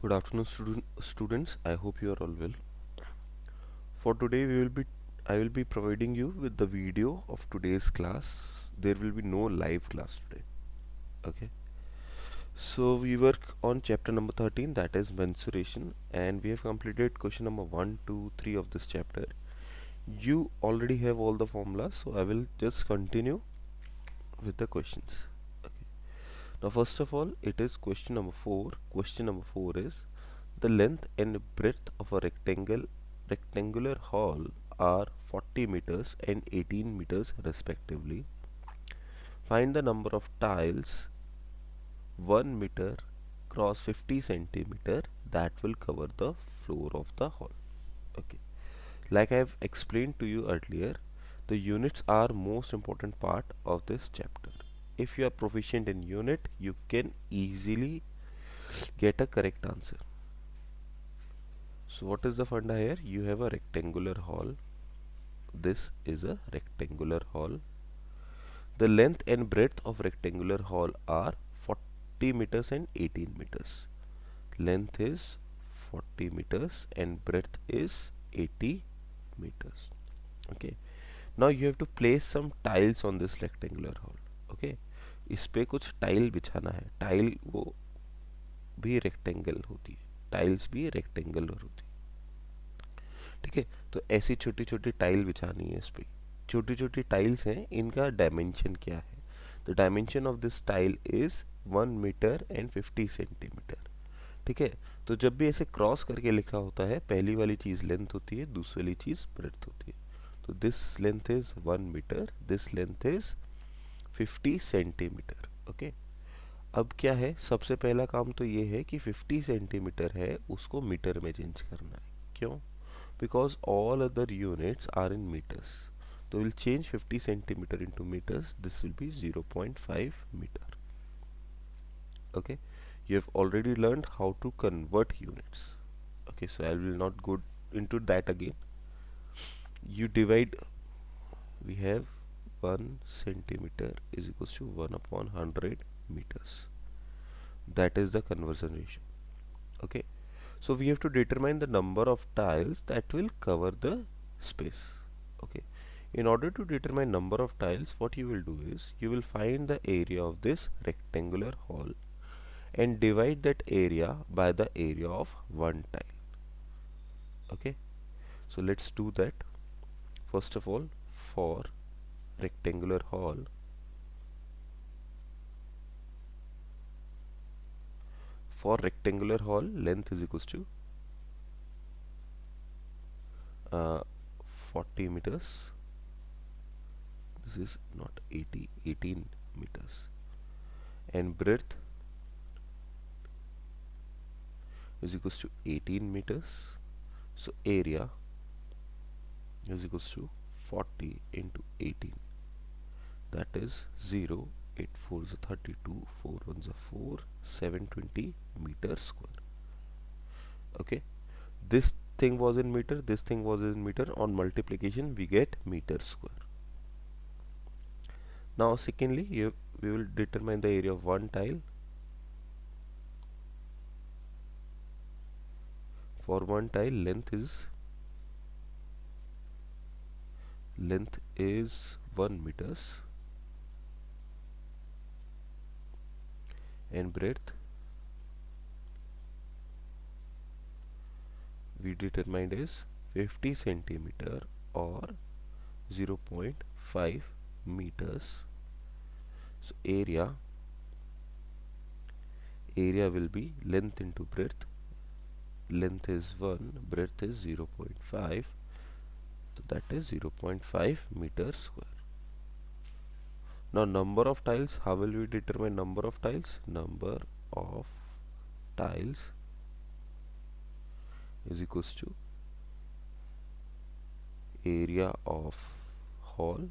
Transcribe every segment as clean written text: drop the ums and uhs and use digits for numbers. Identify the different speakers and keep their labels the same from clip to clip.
Speaker 1: Good afternoon, students. I hope you are all well. For today, I will be providing you with the video of today's class. There will be no live class today. Okay. So we work on chapter number 13, that is mensuration, and we have completed question number 1, 2, 3 of this chapter. You already have all the formulas, so I will just continue with the questions. Okay. Now, first of all, it is question number 4. Question number 4 is the length and breadth of a rectangular hall are 40 meters and 18 meters respectively. Find the number of tiles 1 meter cross 50 centimeter that will cover the floor of the hall. Okay. Like I have explained to you earlier, the units are most important part of this chapter. If you are proficient in unit, you can easily get a correct answer. So what is the funda here? You have a rectangular hall. This is a rectangular hall. The length and breadth of rectangular hall are 40 meters and 18 meters. Length is 40 meters and breadth is 80 meters. Okay. Now you have to place some tiles on this rectangular hall. Okay. इस पे कुछ tile बिछाना है. Tile वो भी rectangle होती है. Tiles भी रेक्टेंगुलर होती है. ठीक है. तो ऐसी छोटी छोटी टाइल बिछानी है इस पे. छोटी छोटी टाइल्स हैं, इनका डायमेंशन क्या है? The dimension of this tile is 1 metre and 50 centimetre. ठीक है. तो जब भी ऐसे क्रॉस करके लिखा होता है, पहली वाली चीज लेंथ होती है, दूसरी वाली चीज ब्रेड्थ होती है. तो this length is 1 metre, this length is 50 centimetre. Okay. अब क्या है, सबसे पहला काम तो ये है कि 50 सेंटीमीटर है उसको मीटर में चेंज करना है. क्यों? Because all other units are in meters. So we'll change 50 centimeter into meters. This will be 0.5 meter. Okay. You have already learned how to convert units. Okay. So I will not go into that again. You divide. We have 1 centimeter is equals to 1 upon 100 meters. That is the conversion ratio. Okay. So we have to determine the number of tiles that will cover the space. Okay. In order to determine number of tiles, what you will do is you will find the area of this rectangular hall and divide that area by the area of one tile. Okay. So let's do that. First of all, for rectangular hall, length is equals to 40 meters. This is not 80, 18 meters. And breadth is equals to 18 meters. So area is equals to 40 into 18. That is 0, 8 4s are 32, 4 1s are 4, 720 meter square. Okay. This thing was in meter, this thing was in meter. On multiplication we get meter square. Now secondly, we will determine the area of one tile. For one tile, length is 1 meters and breadth we determined is 50 centimeter or 0.5 meters. So area will be length into breadth. Length is 1, breadth is 0.5, so that is 0.5 meter square. Now number of tiles, how will we determine number of tiles? Number of tiles is equals to area of hall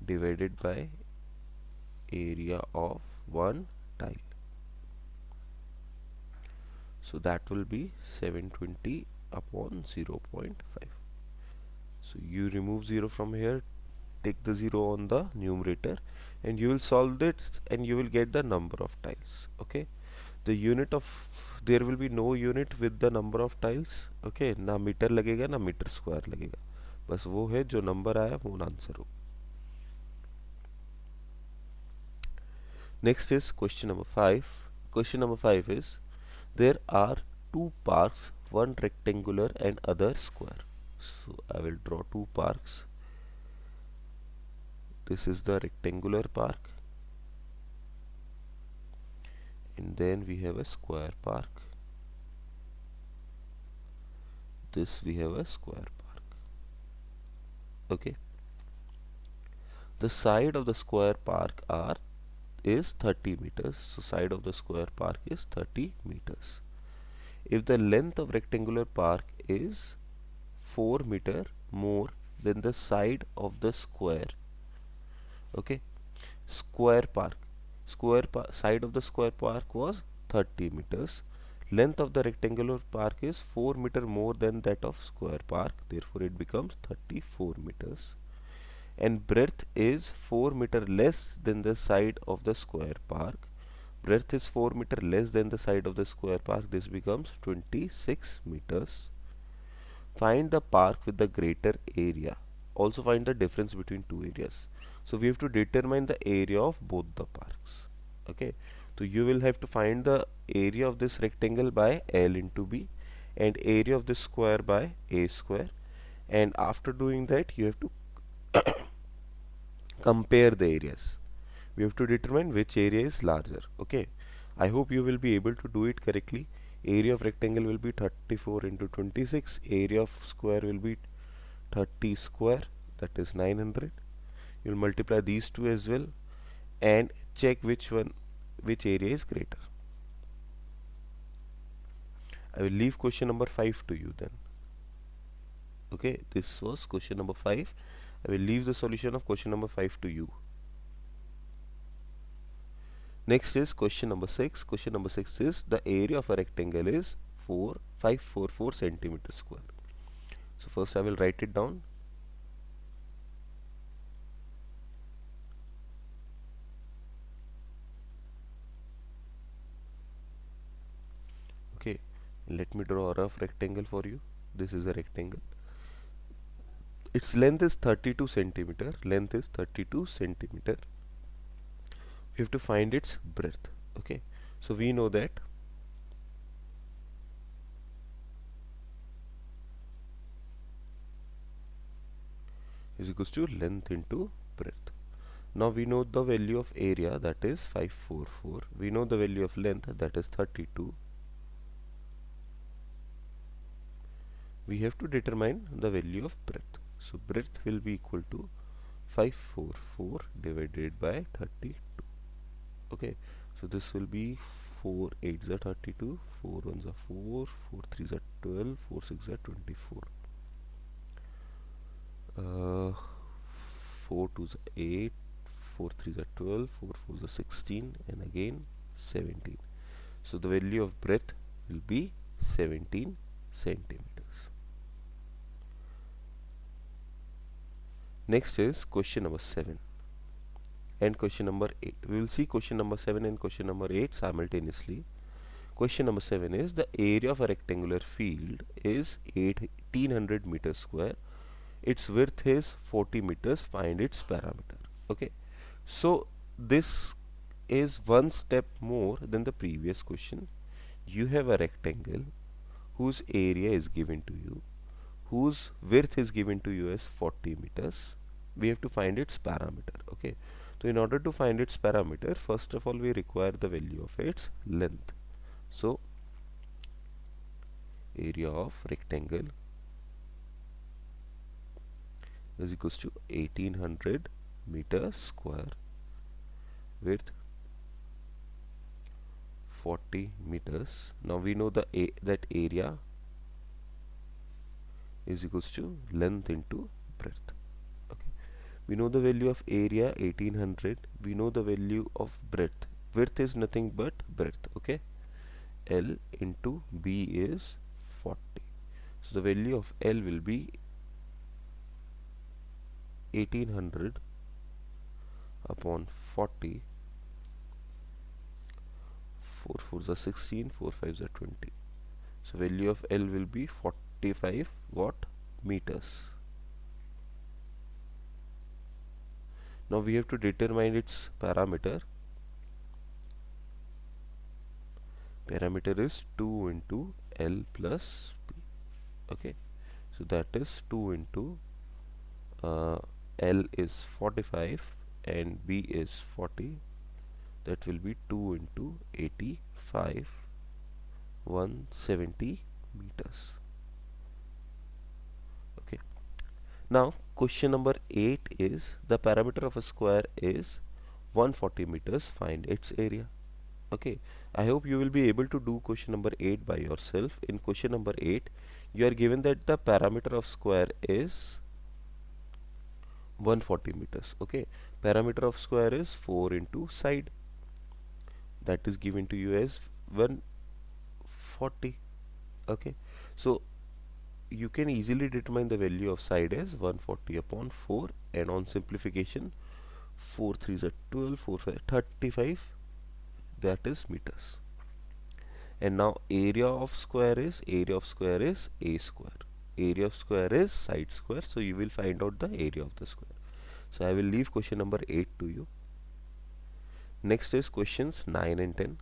Speaker 1: divided by area of one tile. So that will be 720 upon 0.5. So you remove 0 from here, take the 0 on the numerator, and you will solve this and you will get the number of tiles. Okay. the unit of, there will be no unit with the number of tiles. Okay, ना metre लगेगा ना metre square लगेगा, बस वो है जो number आया वो आंसर हो. Next is question number 5. Question number 5 is, there are two parks, one rectangular and other square. So I will draw two parks. This is the rectangular park, and then we have a square park. This we have a square park. Okay. The side of the square park is 30 meters. So side of the square park is 30 meters. If the length of rectangular park is 4 meter more than the side of the square, okay, square park, side of the square park was 30 meters, length of the rectangular park is 4 meter more than that of square park, therefore it becomes 34 meters, and breadth is 4 meter less than the side of the square park, breadth is 4 meter less than the side of the square park, this becomes 26 meters. Find the park with the greater area. Also find the difference between two areas. So we have to determine the area of both the parks. Okay. So you will have to find the area of this rectangle by L into B and area of this square by A square. And after doing that, you have to compare the areas. We have to determine which area is larger. Okay. I hope you will be able to do it correctly. Area of rectangle will be 34 into 26. Area of square will be 30 square, that is 900. You will multiply these two as well and check which area is greater. I will leave question number 5 to you then. Okay, this was question number 5. I will leave the solution of question number 5 to you. Next is question number 6. Question number 6 is, the area of a rectangle is 544 centimeter square. So first I will write it down. Okay, let me draw a rough rectangle for you. This is a rectangle. Its length is 32 centimeter. Length is 32 centimeter. We have to find its breadth. Okay, so we know that is equals to length into breadth. Now we know the value of area, that is 544. We know the value of length, that is 32. We have to determine the value of breadth. So breadth will be equal to 544 divided by 32. Okay, so this will be 4 8s are 32, 4 1s are 4, 4 3s are 12, 4 6s are 24. 4 2s are 8, 4 3s are 12, 4 4s are 16, and again 17. So the value of breadth will be 17 centimeters. Next is question number 7 and question number 8. We will see question number 7 and question number 8 simultaneously. Question number 7 is, the area of a rectangular field is 1800 meters square. Its width is 40 meters. Find its parameter. Okay, so this is one step more than the previous question. You have a rectangle whose area is given to you, whose width is given to you as 40 meters. We have to find its parameter. Okay, so in order to find its parameter, first of all we require the value of its length. So area of rectangle is equals to 1800 meters square, width 40 meters. Now we know that area is equals to length into breadth. Okay, we know the value of area 1800. We know the value of breadth. Width is nothing but breadth. Okay, L into B is 40. So the value of L will be 1800 upon 40 4 4s are 16, 4 5s are 20. So value of L will be 45 what meters. Now we have to determine its parameter. Parameter is 2 into L plus P. Okay, so that is 2 into L is 45 and B is 40. That will be 2 into 85, 170 meters. Okay. Now question number 8 is the parameter of a square is 140 meters. Find its area. Okay, I hope you will be able to do question number 8 by yourself. In question number 8 you are given that the parameter of square is 140 meters. Okay, parameter of square is 4 into side, that is given to you as 140. Okay, so you can easily determine the value of side as 140 upon 4, and on simplification 4 3s are 12, 4 5 35, that is meters. And now area of square is a square. Area of square is side square, so you will find out the area of the square. So I will leave question number 8 to you. Next is questions 9 and 10.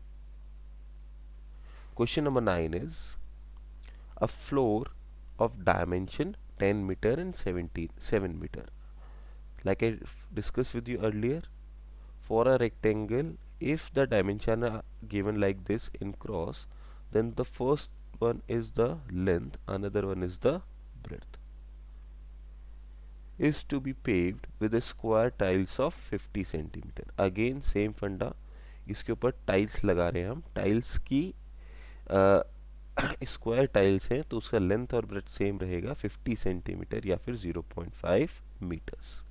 Speaker 1: Question number 9 is a floor of dimension 10 meter and 7 meter. Like I discussed with you earlier, for a rectangle, if the dimension are given like this in cross, then the first one is the length, another one is the breadth, is to be paved with a square tiles of 50 centimeter. Again same फंडा, इसके ऊपर tiles लगा रहे हैं हम. Tiles की square tiles हैं तो उसका लेंथ और ब्रेथ सेम रहेगा 50 सेंटीमीटर या फिर 0.5 मीटर्स.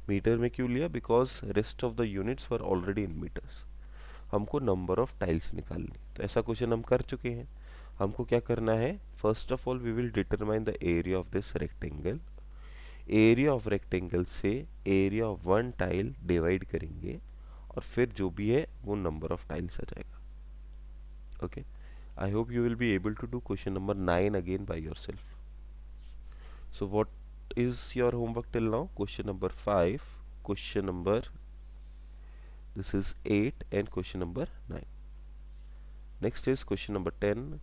Speaker 1: मीटर में क्यों लिया? Because rest of the units were already in metres. हमको नंबर ऑफ टाइल्स निकालनी, तो ऐसा क्वेश्चन हम कर चुके हैं. हमको क्या करना है? First of all we will determine the area of this rectangle. Area of rectangle से area of one tile divide करेंगे और फिर जो भी है वो नंबर ऑफ टाइल्स आ जाएगा. Okay, I hope you will be able to do question number 9 again by yourself. So what is your homework till now? Question number 5, question number, this is 8, and question number 9. Next is question number 10.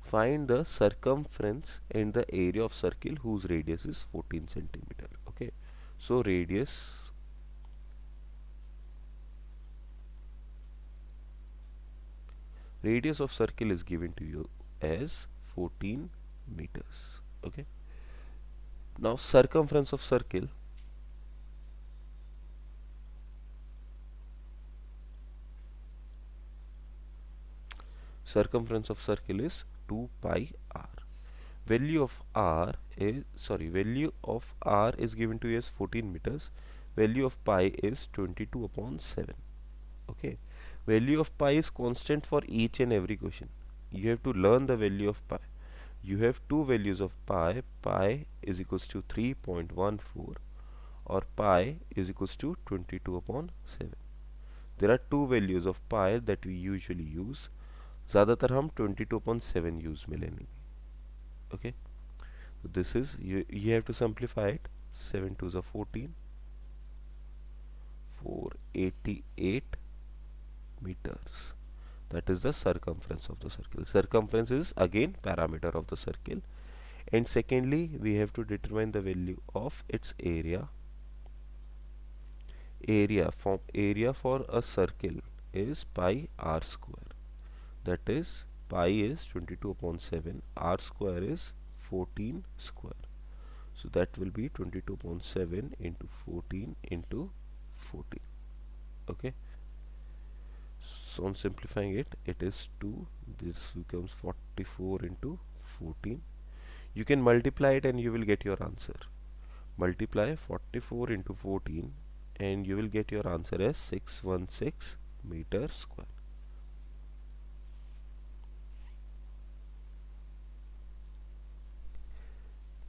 Speaker 1: Find the circumference and the area of circle whose radius is 14 centimeter. Okay, so radius of circle is given to you as 14 meters. Okay, now circumference of circle, is 2 pi r. Value of r is given to you as 14 meters. Value of pi is 22 upon 7. Okay, value of pi is constant for each and every question. You have to learn the value of pi. You have two values of pi. Pi is equals to 3.14 or pi is equals to 22 upon 7. There are two values of pi that we usually use. ज़्यादातर हम 22 upon 7 use में लेंगे. Okay, so this is, you have to simplify it. 7 2s are 14, 488 meters. That is the circumference of the circle. Circumference is again parameter of the circle. And secondly, we have to determine the value of its area. Area for a circle is pi r square. That is, pi is 22 upon 7, r square is 14 square. So that will be 22 upon 7 into 14 into 14. Okay, so on simplifying it, it is 2. This becomes 44 into 14. You can multiply it and you will get your answer. Multiply 44 into 14 and you will get your answer as 616 meter square.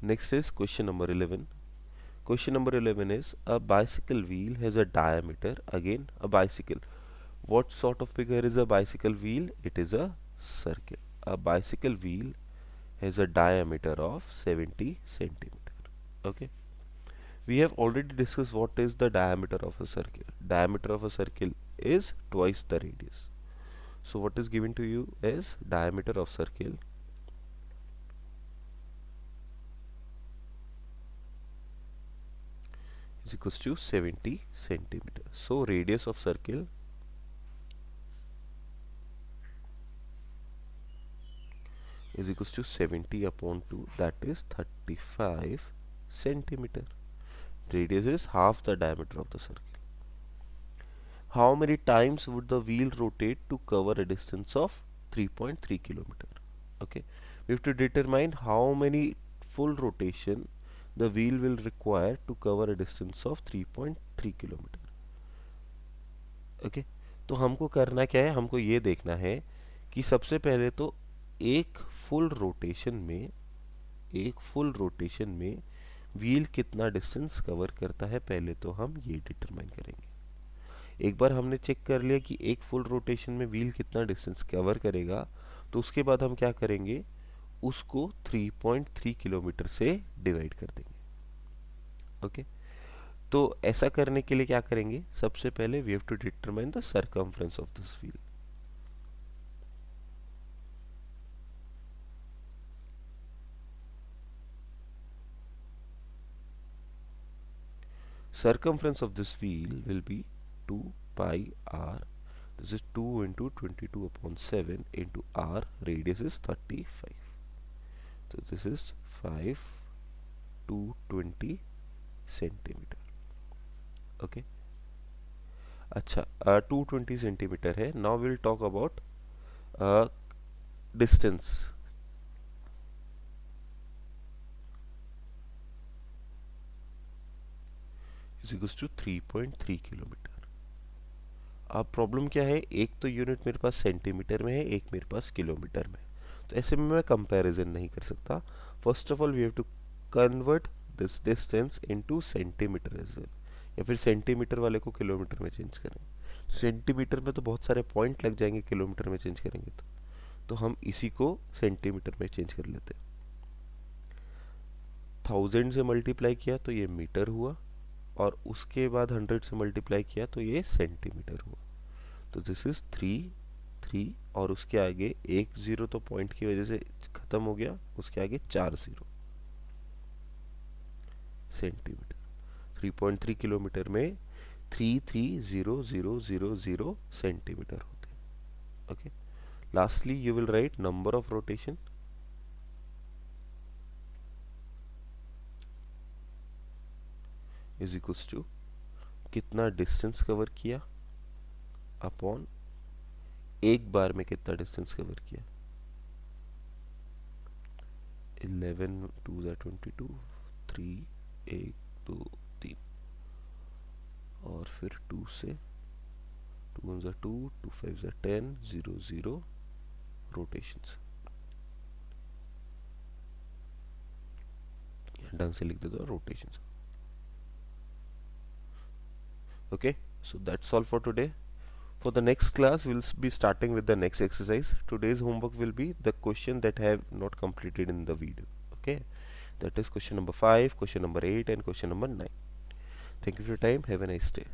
Speaker 1: Next is question number 11. Question number 11 is a bicycle wheel has a diameter, again a bicycle. What sort of figure is a bicycle wheel? It is a circle. A bicycle wheel has a diameter of 70 centimeter. Okay. We have already discussed what is the diameter of a circle. Diameter of a circle is twice the radius. So what is given to you is diameter of circle is equals to 70 centimeter. So radius of circle is equals to 70 upon 2, that is 35 centimeter. Radius is half the diameter of the circle. How many times would the wheel rotate to cover a distance of 3.3 kilometer? Okay, we have to determine how many full rotation the wheel will require to cover a distance of 3.3 kilometer. Okay, तो हमको करना क्या है, हमको ये देखना है कि सबसे पहले तो एक फुल रोटेशन में व्हील कितना डिस्टेंस कवर करता है, पहले तो हम ये डिटरमाइन करेंगे। एक बार हमने चेक कर लिया कि एक फुल रोटेशन में व्हील कितना डिस्टेंस कवर करेगा, तो उसके बाद हम क्या करेंगे, उसको 3.3 किलोमीटर से डिवाइड कर देंगे। ओके, तो ऐसा करने के लिए क्या करेंगे, सबसे पहले we have to determine the circumference of this wheel. Circumference of this wheel will be 2 pi r. This is 2 into 22 upon 7 into r. Radius is 35. So this is 5 to 20 centimeter. Okay. अच्छा, 220 centimeter है. Now we'll talk about distance. Is equals to 3.3 kilometre. अब problem क्या है, एक तो unit मेरे पास centimetre में है, एक मेरे पास किलोमीटर में, तो ऐसे में मैं कंपैरिजन नहीं कर सकता। First of all we have to convert this distance into centimetre as well, या फिर सेंटीमीटर वाले को किलोमीटर में चेंज करें। सेंटीमीटर में तो बहुत सारे पॉइंट लग जाएंगे, किलोमीटर में चेंज करेंगे तो हम इसी को सेंटीमीटर में चेंज कर लेते हैं। 1000 से मल्टीप्लाई किया तो ये मीटर हुआ, और उसके बाद 100 से मल्टीप्लाई किया तो ये सेंटीमीटर हुआ। तो दिस इज 3 और उसके आगे एक जीरो तो पॉइंट की वजह से खत्म हो गया, उसके आगे 4 जीरो, सेंटीमीटर। 3.3 किलोमीटर में 330000 सेंटीमीटर होते हैं। Okay, lastly you will write number of rotation is equals to कितना डिस्टेंस कवर किया अपॉन एक बार में कितना डिस्टेंस कवर किया। 11 2 22, 3 1 2 3 और फिर 2 से 2 2 2 5 10 0 0 रोटेशंस। ढंग से लिख देता हूँ rotations. Okay, so that's all for today. For the next class we'll be starting with the next exercise. Today's homework will be the question that I have not completed in the video. Okay, that is question number 5, question number 8 and question number 9. Thank you for your time. Have a nice day.